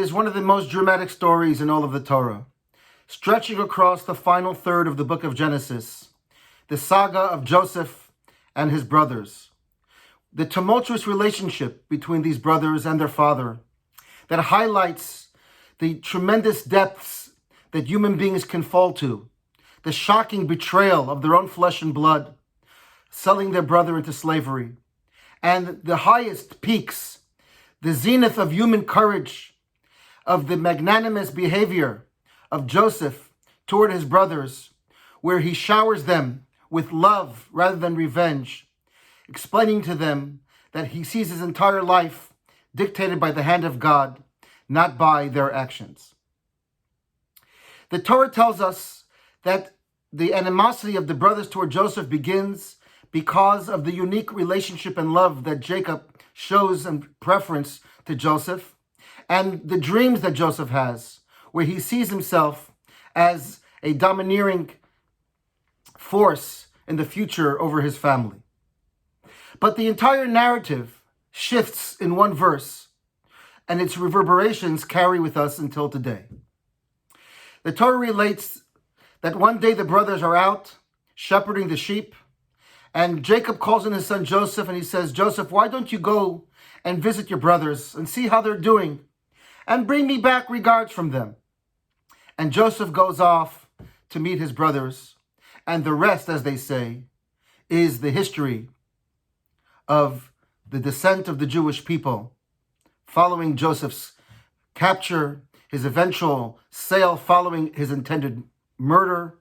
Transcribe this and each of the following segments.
is one of the most dramatic stories in all of the Torah, stretching across the final third of the book of Genesis, the saga of Joseph and his brothers, the tumultuous relationship between these brothers and their father that highlights the tremendous depths that human beings can fall to, the shocking betrayal of their own flesh and blood, selling their brother into slavery, and the highest peaks, the zenith of human courage, of the magnanimous behavior of Joseph toward his brothers, where he showers them with love rather than revenge, explaining to them that he sees his entire life dictated by the hand of God, not by their actions. The Torah tells us that the animosity of the brothers toward Joseph begins because of the unique relationship and love that Jacob shows in preference to Joseph, and the dreams that Joseph has, where he sees himself as a domineering force in the future over his family. But the entire narrative shifts in one verse, and its reverberations carry with us until today. The Torah relates that one day the brothers are out shepherding the sheep, and Jacob calls in his son Joseph, and he says, "Joseph, why don't you go and visit your brothers and see how they're doing, and bring me back regards from them?" And Joseph goes off to meet his brothers, and the rest, as they say, is the history of the descent of the Jewish people, following Joseph's capture, his eventual sale following his intended murder,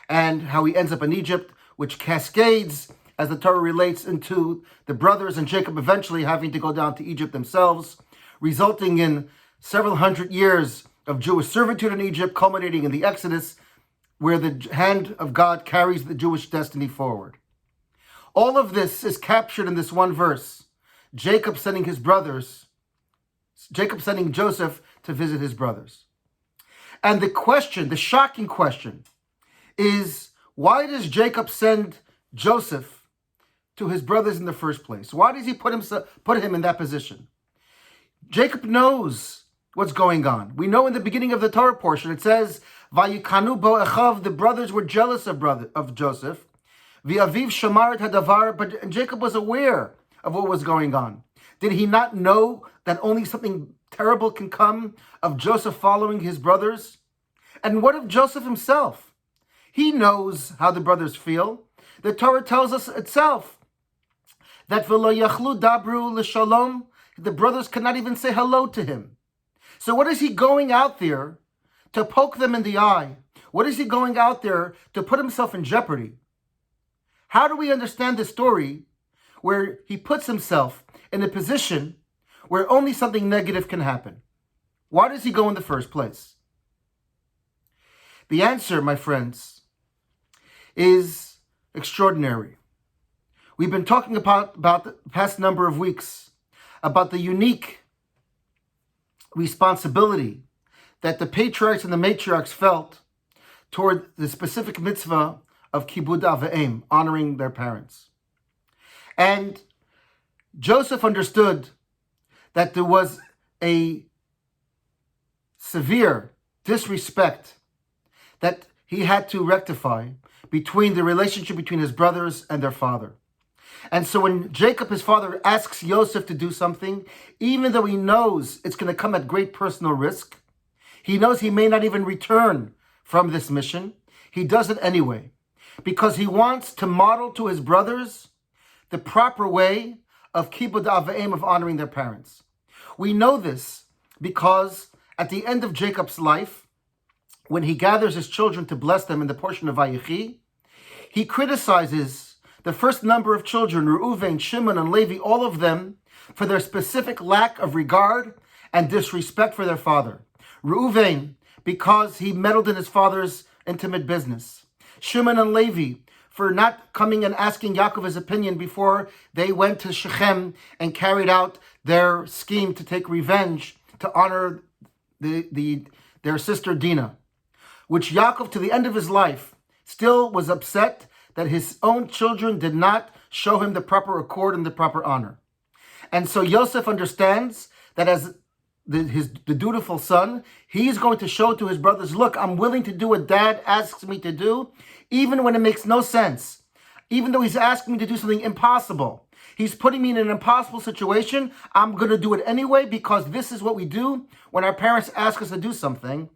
and how he ends up in Egypt, which cascades, as the Torah relates, into the brothers and Jacob eventually having to go down to Egypt themselves, resulting in several hundred years of Jewish servitude in Egypt, culminating in the Exodus, where the hand of God carries the Jewish destiny forward. All of this is captured in this one verse, Jacob sending Joseph to visit his brothers. And the question, the shocking question, is why does Jacob send Joseph to his brothers in the first place? Why does he put him in that position? Jacob knows what's going on. We know in the beginning of the Torah portion, it says, "Vayikanu bo echav," the brothers were jealous of Joseph. V'aviv shamaret hadavar, but Jacob was aware of what was going on. Did he not know that only something terrible can come of Joseph following his brothers? And what of Joseph himself? He knows how the brothers feel. The Torah tells us itself that v'lo yachlu dabru l'shalom, the brothers could not even say hello to him. So what is he going out there to poke them in the eye? What is he going out there to put himself in jeopardy? How do we understand this story where he puts himself in a position where only something negative can happen? Why does he go in the first place? The answer, my friends, is extraordinary. We've been talking about the past number of weeks about the unique responsibility that the patriarchs and the matriarchs felt toward the specific mitzvah of kibud av v'em, honoring their parents. And Joseph understood that there was a severe disrespect that he had to rectify between the relationship between his brothers and their father. And so when Jacob, his father, asks Joseph to do something, even though he knows it's going to come at great personal risk, he knows he may not even return from this mission, he does it anyway, because he wants to model to his brothers the proper way of kibud av v'em, of honoring their parents. We know this because at the end of Jacob's life, when he gathers his children to bless them in the portion of Vayeishev, he criticizes the first number of children, Reuven, Shimon, and Levi, all of them, for their specific lack of regard and disrespect for their father. Reuven, because he meddled in his father's intimate business. Shimon and Levi, for not coming and asking Yaakov his opinion before they went to Shechem and carried out their scheme to take revenge, to honor their sister Dinah, which Yaakov, to the end of his life, still was upset that his own children did not show him the proper accord and the proper honor. And so Yosef understands that as the dutiful son, he's going to show to his brothers, look, I'm willing to do what dad asks me to do, even when it makes no sense. Even though he's asking me to do something impossible. He's putting me in an impossible situation. I'm going to do it anyway because this is what we do when our parents ask us to do something.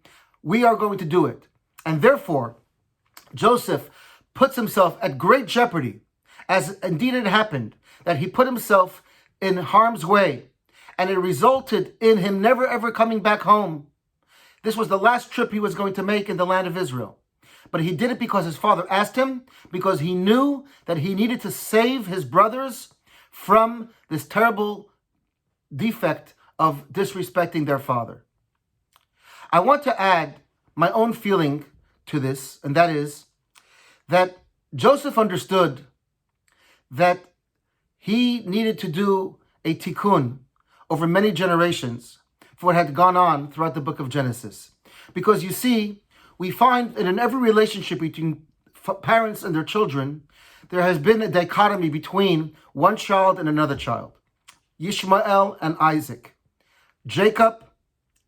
We are going to do it. And therefore, Joseph puts himself at great jeopardy, as indeed it happened, that he put himself in harm's way. And it resulted in him never ever coming back home. This was the last trip he was going to make in the land of Israel. But he did it because his father asked him, because he knew that he needed to save his brothers from this terrible defect of disrespecting their father. I want to add my own feeling to this, and that is that Joseph understood that he needed to do a tikkun over many generations for what had gone on throughout the book of Genesis. Because you see, we find that in every relationship between parents and their children, there has been a dichotomy between one child and another child. Yishmael and Isaac, Jacob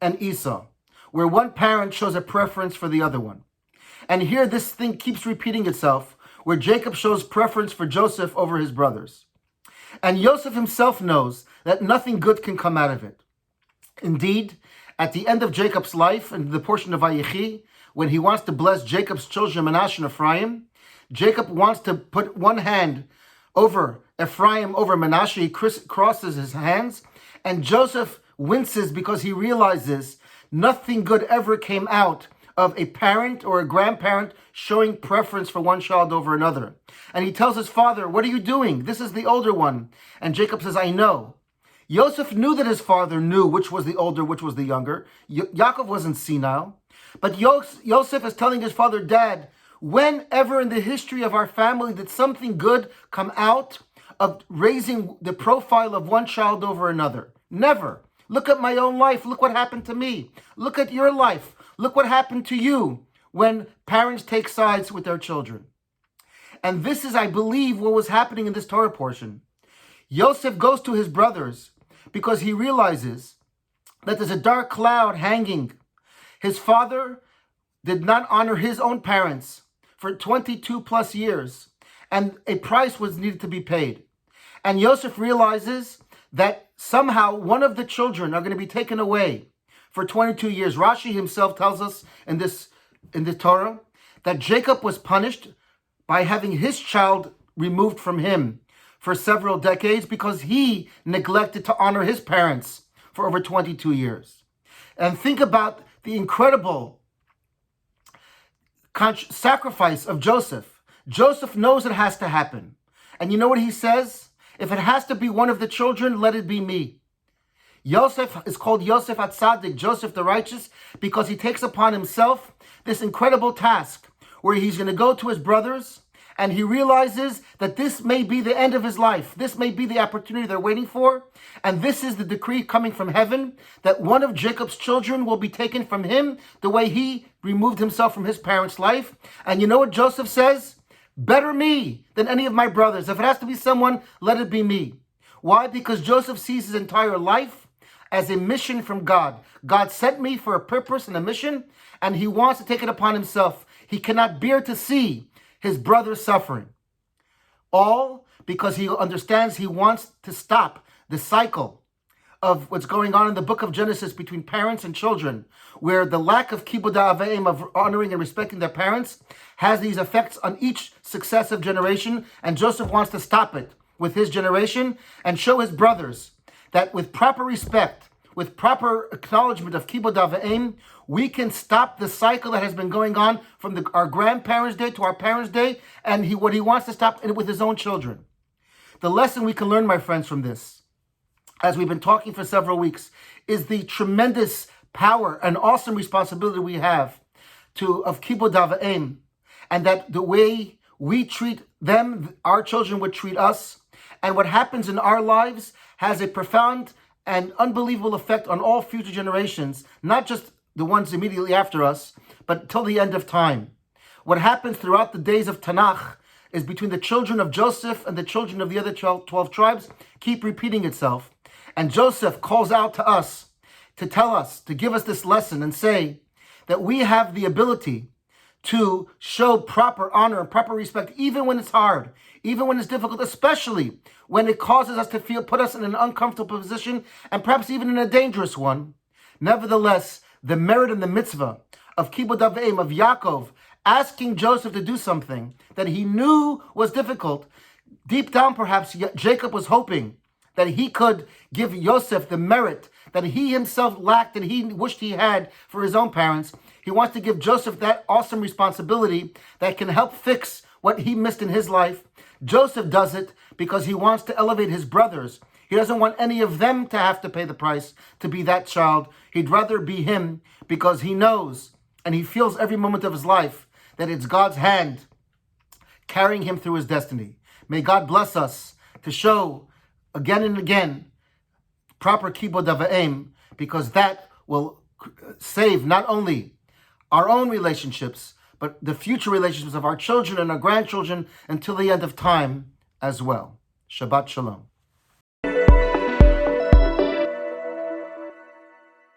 and Esau, where one parent shows a preference for the other one. And here this thing keeps repeating itself, where Jacob shows preference for Joseph over his brothers. And Joseph himself knows that nothing good can come out of it. Indeed, at the end of Jacob's life, in the portion of Vayeishev, when he wants to bless Jacob's children, Manasseh and Ephraim, Jacob wants to put one hand over Ephraim, over Manasseh. He crosses his hands, and Joseph winces because he realizes nothing good ever came out of a parent or a grandparent showing preference for one child over another. And he tells his father, what are you doing? This is the older one. And Jacob says, I know. Joseph knew that his father knew which was the older, which was the younger. Yaakov wasn't senile. But Joseph is telling his father, Dad, whenever in the history of our family did something good come out of raising the profile of one child over another? Never. Look at my own life. Look what happened to me. Look at your life. Look what happened to you when parents take sides with their children. And this is, I believe, what was happening in this Torah portion. Joseph goes to his brothers because he realizes that there's a dark cloud hanging. His father did not honor his own parents for 22 plus years, and a price was needed to be paid. And Joseph realizes that somehow one of the children are going to be taken away for 22 years. Rashi himself tells us in the Torah that Jacob was punished by having his child removed from him for several decades because he neglected to honor his parents for over 22 years. And think about the incredible sacrifice of Joseph. Joseph knows it has to happen. And you know what he says? If it has to be one of the children, let it be me. Yosef is called Yosef HaTzadik, Joseph the righteous, because he takes upon himself this incredible task where he's going to go to his brothers and he realizes that this may be the end of his life. This may be the opportunity they're waiting for. And this is the decree coming from heaven that one of Jacob's children will be taken from him the way he removed himself from his parents' life. And you know what Joseph says? Better me than any of my brothers. If it has to be someone, let it be me. Why? Because Joseph sees his entire life as a mission from God. God sent me for a purpose and a mission, and he wants to take it upon himself. He cannot bear to see his brother suffering. All because he understands he wants to stop the cycle of what's going on in the book of Genesis between parents and children, where the lack of kibud ha'avim, of honoring and respecting their parents, has these effects on each successive generation, and Joseph wants to stop it with his generation and show his brothers that with proper respect, with proper acknowledgement of kibud ha'avim, we can stop the cycle that has been going on from our grandparents' day to our parents' day, and what he wants to stop it with his own children. The lesson we can learn, my friends, from this, as we've been talking for several weeks, is the tremendous power and awesome responsibility we have of kibud ha'avim, and that the way we treat them, our children would treat us, and what happens in our lives has a profound and unbelievable effect on all future generations, not just the ones immediately after us, but till the end of time. What happens throughout the days of Tanakh is between the children of Joseph and the children of the other 12 tribes keep repeating itself. And Joseph calls out to us to tell us, to give us this lesson and say that we have the ability to show proper honor and proper respect, even when it's hard, even when it's difficult, especially when it causes us to put us in an uncomfortable position and perhaps even in a dangerous one. Nevertheless, the merit and the mitzvah of Kibud Av V'Em, of Yaakov, asking Joseph to do something that he knew was difficult. Deep down, perhaps, Jacob was hoping that he could give Yosef the merit that he himself lacked and he wished he had for his own parents. He wants to give Joseph that awesome responsibility that can help fix what he missed in his life. Joseph does it because he wants to elevate his brothers. He doesn't want any of them to have to pay the price to be that child. He'd rather be him because he knows and he feels every moment of his life that it's God's hand carrying him through his destiny. May God bless us to show again and again proper Kibud Av V'Em, because that will save not only our own relationships, but the future relationships of our children and our grandchildren until the end of time as well. Shabbat Shalom.